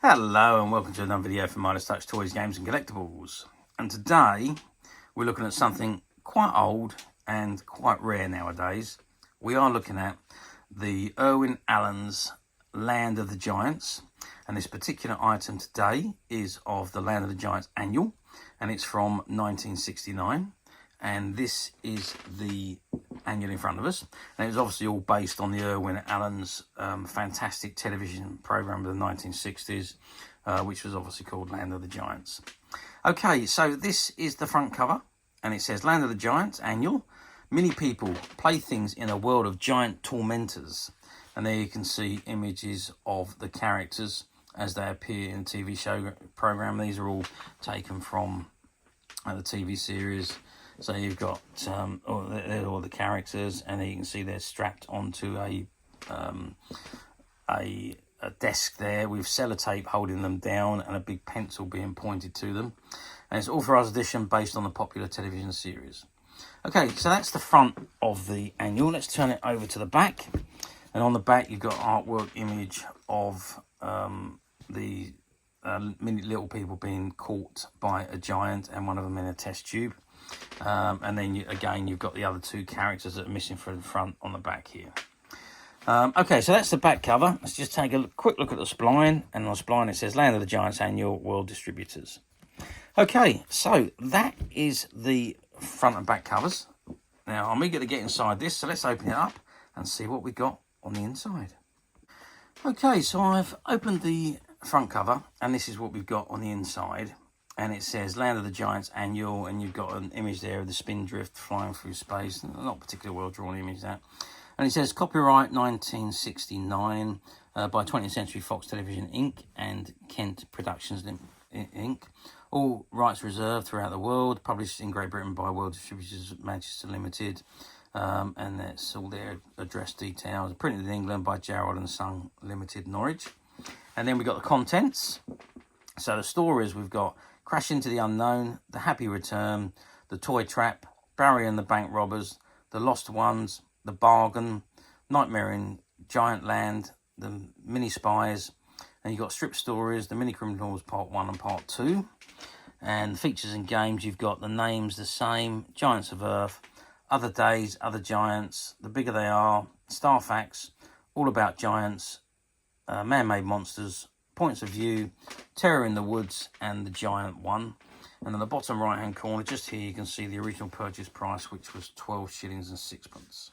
Hello and welcome to another video from Midas Touch Toys, Games and Collectibles. And today we're looking at something quite old and quite rare nowadays. We are looking at the Irwin Allen's Land of the Giants. And this particular item today is of the Land of the Giants annual, and it's from 1969. And this is the annual in front of us, and it was obviously all based on the Irwin Allen's fantastic television program of the 1960s, which was obviously called Land of the Giants. Okay, so this is the front cover, and it says Land of the Giants annual, mini people, playthings in a world of giant tormentors. And there you can see images of the characters as they appear in the TV show program. These are all taken from the TV series. So you've got all the characters, and you can see they're strapped onto a desk there with sellotape holding them down and a big pencil being pointed to them. And it's authorised edition based on the popular television series. Okay, so that's the front of the annual. Let's turn it over to the back. And on the back, you've got artwork image of the mini little people being caught by a giant, and one of them in a test tube. And then you've got the other two characters that are missing from the front on the back here. Okay, so that's the back cover. Let's just take a quick look at the spline. And on the spline it says Land of the Giants Annual, World Distributors. Okay, so that is the front and back covers. Now I'm eager to get inside this, so let's open it up and see what we got on the inside. Okay, so I've opened the front cover, and this is what we've got on the inside. And it says Land of the Giants Annual, and you've got an image there of the Spindrift flying through space. Not particularly well-drawn image, that. And it says copyright 1969 by 20th Century Fox Television Inc. and Kent Productions Inc. All rights reserved throughout the world. Published in Great Britain by World Distributors, Manchester Limited. And that's all their address details. Printed in England by Gerald and Son Limited, Norwich. And then we've got the contents. So the stories we've got: Crash into the Unknown, The Happy Return, The Toy Trap, Barry and the Bank Robbers, The Lost Ones, The Bargain, Nightmare in Giant Land, The Mini Spies, and you've got Strip Stories, The Mini Criminals Part 1 and Part 2. And features and games, you've got The Names the Same, Giants of Earth, Other Days, Other Giants, The Bigger They Are, Star Facts, All About Giants, Man-Made Monsters, Points of View, Terror in the Woods, and The Giant One. And on the bottom right hand corner, just here, you can see the original purchase price, which was 12 shillings and 6pence.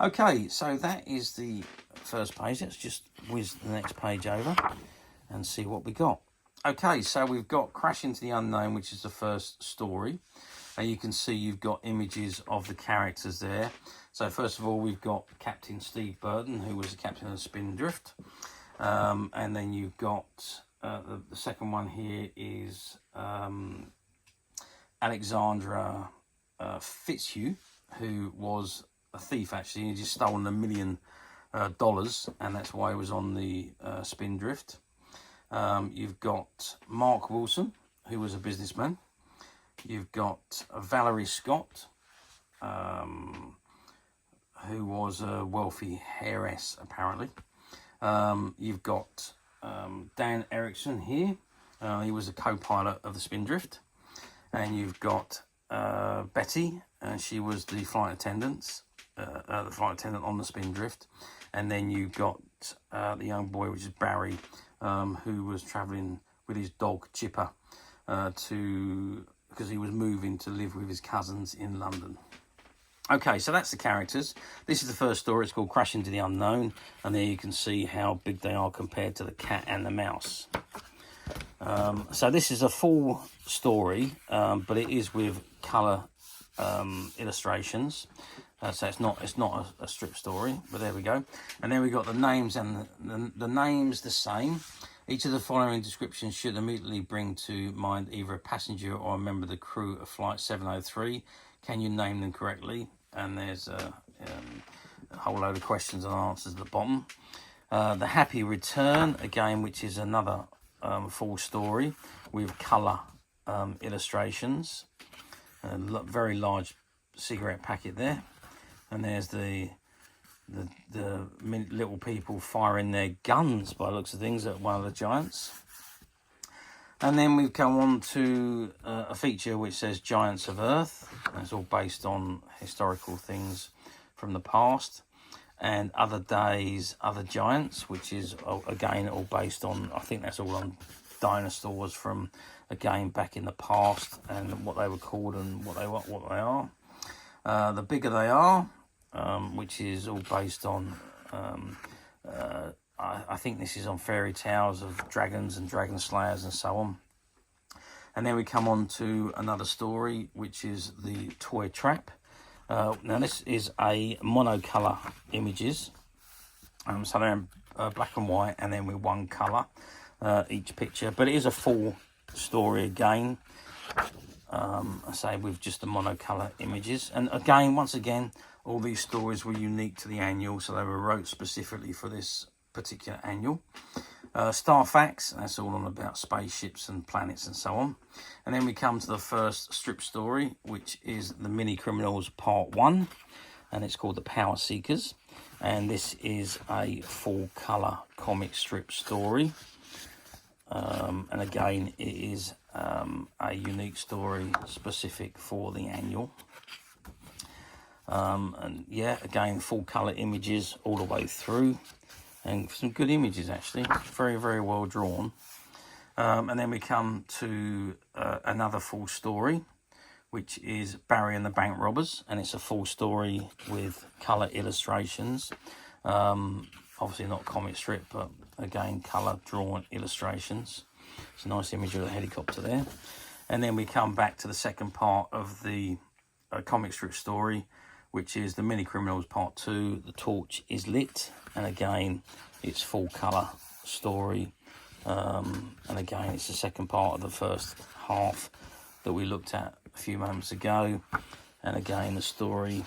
Okay, so that is the first page. Let's just whiz the next page over and see what we got. Okay, so we've got Crash into the Unknown, which is the first story. And you can see you've got images of the characters there. So first of all, we've got Captain Steve Burton, who was the captain of Spindrift. And then you've got the second one here is Alexandra Fitzhugh, who was a thief actually. He just stolen $1 million, and that's why he was on the Spindrift. You've got Mark Wilson, who was a businessman. You've got Valerie Scott, who was a wealthy heiress apparently. You've got Dan Erickson here. He was a co-pilot of the Spindrift. And you've got Betty, and she was the flight attendant on the Spindrift. And then you've got the young boy, which is Barry, who was travelling with his dog Chipper because he was moving to live with his cousins in London. Okay, so that's the characters. This is the first story. It's called Crash into the Unknown. And there you can see how big they are compared to the cat and the mouse. So this is a full story, but it is with colour illustrations. So it's not a strip story, but there we go. And then we got the names, and the names the same. Each of the following descriptions should immediately bring to mind either a passenger or a member of the crew of Flight 703. Can you name them correctly? And there's a whole load of questions and answers at the bottom. The Happy Return, again, which is another full story with colour illustrations. A very large cigarette packet there. And there's the little people firing their guns by the looks of things at one of the giants. And then we come on to a feature which says Giants of Earth. And it's all based on historical things from the past. And Other Days, Other Giants, which is, again, all based on, I think that's all on dinosaurs from a game back in the past and what they were called and what they are. The Bigger They Are, which is all based on... I think this is on fairy tales of dragons and dragon slayers and so on. And then we come on to another story, which is the Toy Trap. Now this is a monocolour images. So they're in black and white and then with one colour each picture. But it is a full story again. I say with just the monocolour images. And again, once again, all these stories were unique to the annual. So they were wrote specifically for this particular annual. Star Facts, that's all on about spaceships and planets and so on. And then we come to the first strip story, which is The Mini Criminals Part 1, and it's called The Power Seekers. And this is a full colour comic strip story. And again, it is a unique story specific for the annual. And yeah, again, full colour images all the way through. And some good images, actually. Very, very well drawn. And then we come to another full story, which is Barry and the Bank Robbers. And it's a full story with colour illustrations. Obviously not comic strip, but again, colour drawn illustrations. It's a nice image of the helicopter there. And then we come back to the second part of the comic strip story, which is The Mini Criminals Part 2, The Torch is Lit. And again, it's full colour story. And again, it's the second part of the first half that we looked at a few moments ago. And again, the story,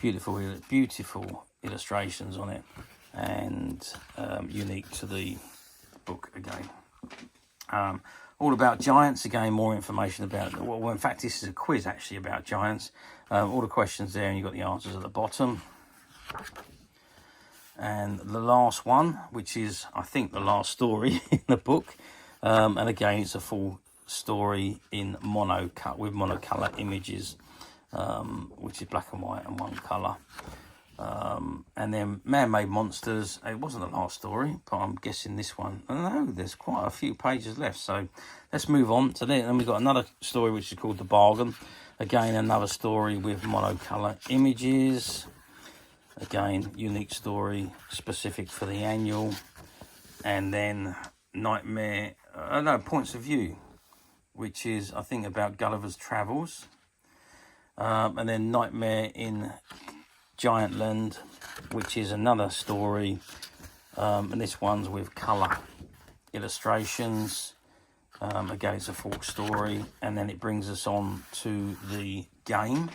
beautiful illustrations on it. And unique to the book again. All about giants. Again, more information about it. Well, in fact, this is a quiz actually about giants. All the questions there, and you've got the answers at the bottom. And the last one, which is, I think, the last story in the book. And again, it's a full story in with monocolour images, which is black and white and one colour. And then Man-Made Monsters. It wasn't the last story, but I'm guessing this one. I don't know, there's quite a few pages left. So let's move on to then we've got another story which is called The Bargain. Again, another story with monocolour images. Again, unique story, specific for the annual. And then Points of View, which is, I think, about Gulliver's Travels. And then Nightmare in Giantland, which is another story. And this one's with colour illustrations. Again, it's a full story. And then it brings us on to the game.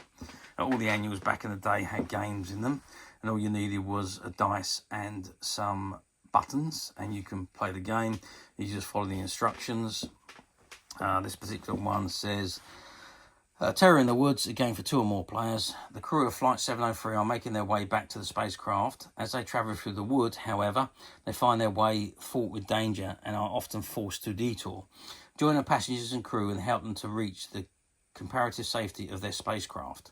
All the annuals back in the day had games in them. And all you needed was a dice and some buttons. And you can play the game. You just follow the instructions. This particular one says, Terror in the Woods, a game for 2 or more players. The crew of Flight 703 are making their way back to the spacecraft. As they travel through the wood, however, they find their way fraught with danger and are often forced to detour. Join the passengers and crew and help them to reach the comparative safety of their spacecraft.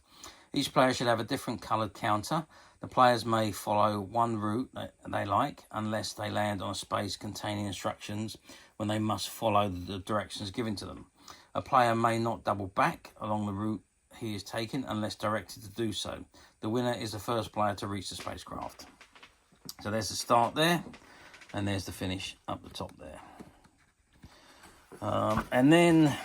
Each player should have a different coloured counter. The players may follow one route that they like, unless they land on a space containing instructions when they must follow the directions given to them. A player may not double back along the route he is taking unless directed to do so. The winner is the first player to reach the spacecraft. So there's the start there, and there's the finish up the top there. And then,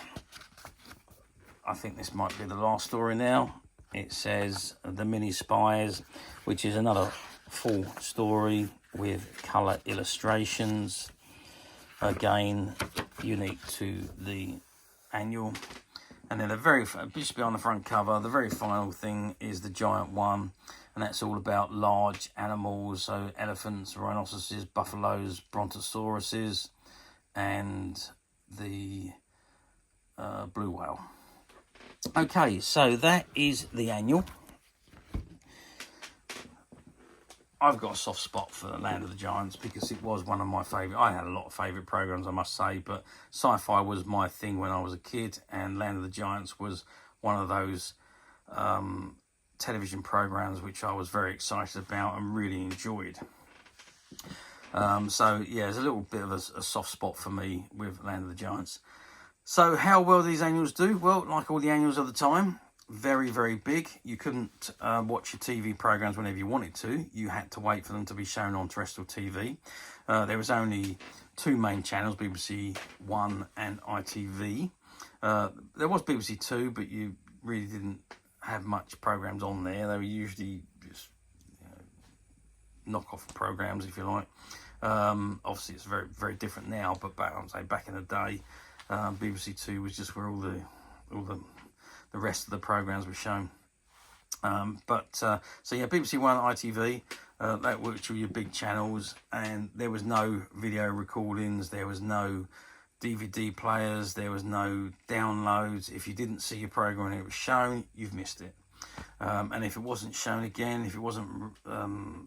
I think this might be the last story now. It says The Mini Spies, which is another full story with colour illustrations. Again, unique to the annual. And then just behind the front cover, the very final thing is the giant one, and that's all about large animals, so elephants, rhinoceroses, buffaloes, brontosauruses, and the blue whale. Okay, so that is the annual. I've got a soft spot for Land of the Giants because it was one of my favourite. I had a lot of favourite programmes, I must say, but sci-fi was my thing when I was a kid, and Land of the Giants was one of those television programmes which I was very excited about and really enjoyed. So yeah, there's a little bit of a soft spot for me with Land of the Giants. So how well these annuals do? Well, like all the annuals of the time, very, very big. You couldn't watch your TV programmes whenever you wanted to. You had to wait for them to be shown on terrestrial TV. There was only two main channels, BBC One and ITV. There was BBC Two, but you really didn't have much programmes on there. They were usually just knockoff programmes, if you like. Obviously, it's very, very different now, but back in the day, BBC Two was just where all the rest of the programmes were shown. So yeah, BBC One, ITV, which were your big channels, and there was no video recordings, there was no DVD players, there was no downloads. If you didn't see your programme and it was shown, you've missed it. And if it wasn't shown again, if it wasn't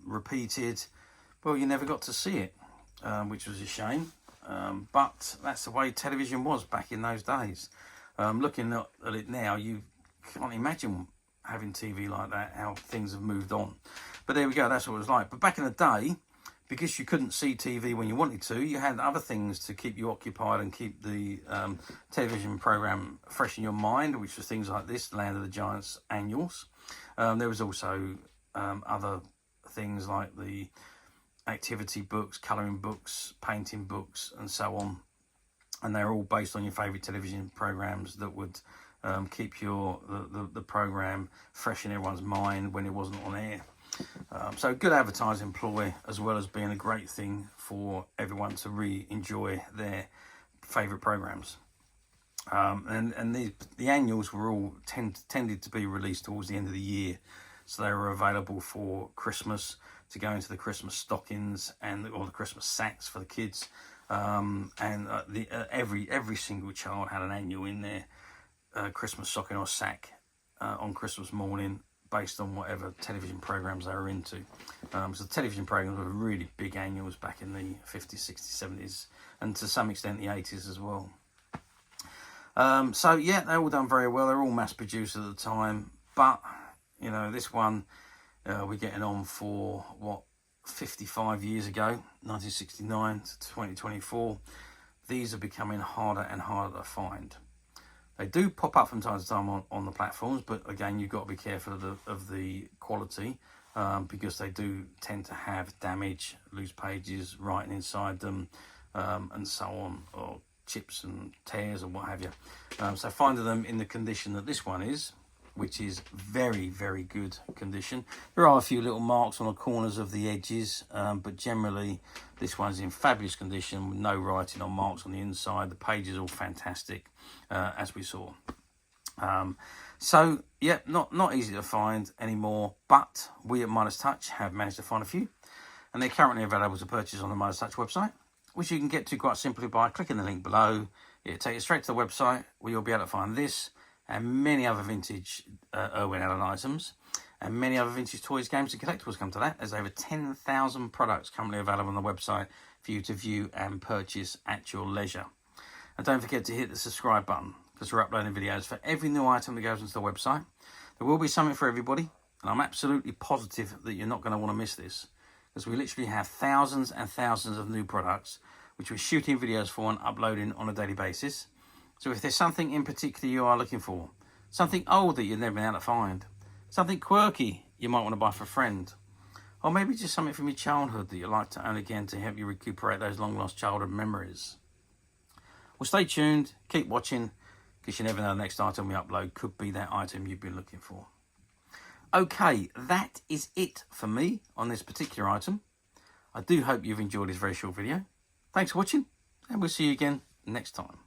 repeated, well, you never got to see it, which was a shame. But that's the way television was back in those days. Looking at it now, you can't imagine having TV like that, how things have moved on. But there we go, that's what it was like. But back in the day, because you couldn't see TV when you wanted to, you had other things to keep you occupied and keep the television programme fresh in your mind, which was things like this, Land of the Giants annuals. There was also other things like the activity books, colouring books, painting books, and so on. And they're all based on your favourite television programmes that would keep the programme fresh in everyone's mind when it wasn't on air. So good advertising ploy, as well as being a great thing for everyone to really enjoy their favourite programmes. And the annuals were all tended to be released towards the end of the year, so they were available for Christmas, to go into the Christmas stockings or the Christmas sacks for the kids. Every single child had an annual in their Christmas stocking or sack on Christmas morning, based on whatever television programmes they were into. So the television programmes were really big annuals back in the 50s, 60s, 70s, and to some extent the 80s as well. So yeah, they're all done very well. They're all mass produced at the time, but you know, this one we're getting on for what, 55 years ago, 1969 to 2024. These are becoming harder and harder to find. They do pop up from time to time on the platforms, but again, you've got to be careful of the quality, because they do tend to have damage, loose pages, writing inside them, and so on, or chips and tears or what have you. So finding them in the condition that this one is, which is very, very good condition. There are a few little marks on the corners of the edges, but generally this one's in fabulous condition with no writing or marks on the inside. The page is all fantastic, as we saw. So yeah, not easy to find anymore, but we at Midas Touch have managed to find a few, and they're currently available to purchase on the Midas Touch website, which you can get to quite simply by clicking the link below. It'll take you straight to the website, where you'll be able to find this and many other vintage Irwin Allen items, and many other vintage toys, games and collectibles. Come to that. There's over 10,000 products currently available on the website for you to view and purchase at your leisure. And don't forget to hit the subscribe button, because we're uploading videos for every new item that goes into the website. There will be something for everybody, and I'm absolutely positive that you're not going to want to miss this, because we literally have thousands and thousands of new products which we're shooting videos for and uploading on a daily basis. So if there's something in particular you are looking for, something old that you've never been able to find, something quirky you might want to buy for a friend, or maybe just something from your childhood that you'd like to own again to help you recuperate those long lost childhood memories, well, stay tuned, keep watching, because you never know, the next item we upload could be that item you've been looking for. Okay, that is it for me on this particular item. I do hope you've enjoyed this very short video. Thanks for watching, and we'll see you again next time.